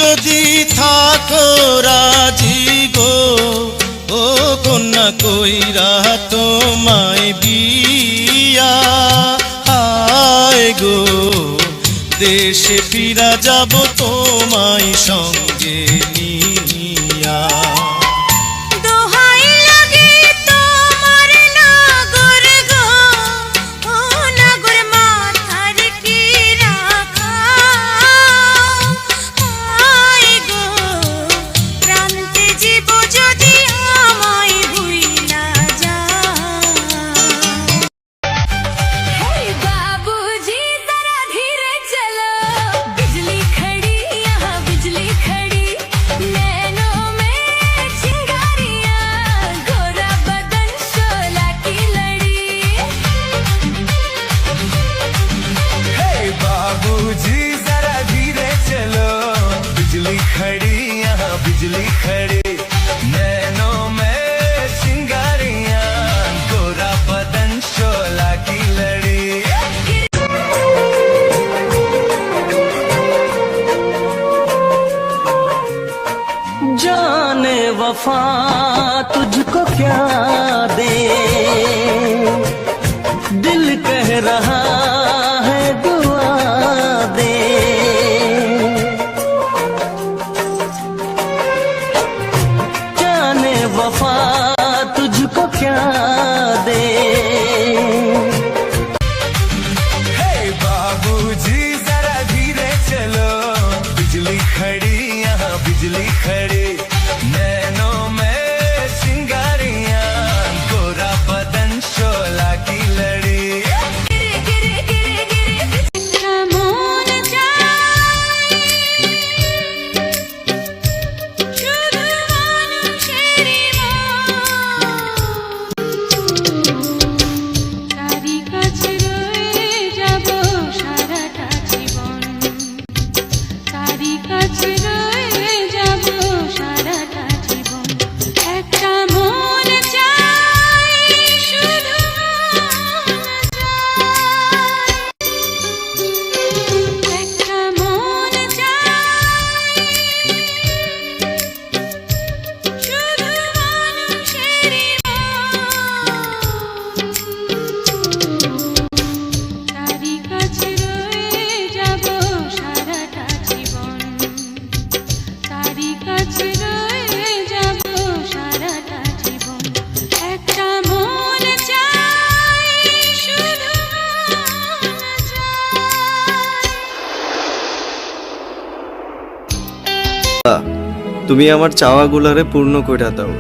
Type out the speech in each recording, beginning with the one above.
যদি থাকো রাজি গো, ও কন্যা কইরা তোমায় বিয়া, হায় গো দেশে ফিরা যাব তোমায় সঙ্গে নিয়া। बिजली खड़ी नैनों में चिंगारियां, गोरा बदन शोला की लड़ी। जाने वफा तुझको क्या दे, दिल कह रहा है दुआ दे। वफा तुझको क्या दे। हे बाबूजी जरा धीरे चलो, बिजली खड़ी यहाँ बिजली खड़ी नैनों में चिंगारियां, गोरा बदन शोला की लड़ी। তুমি আমার চাওয়াগুলারে পূর্ণ কইরা দাও।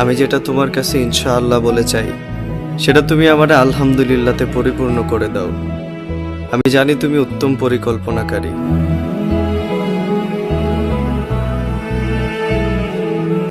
আমি যেটা তোমার কাছে ইনশাআল্লাহ বলে চাই, সেটা তুমি আমারে আলহামদুলিল্লাহতে পরিপূর্ণ করে দাও। আমি জানি তুমি উত্তম পরিকল্পনাকারী।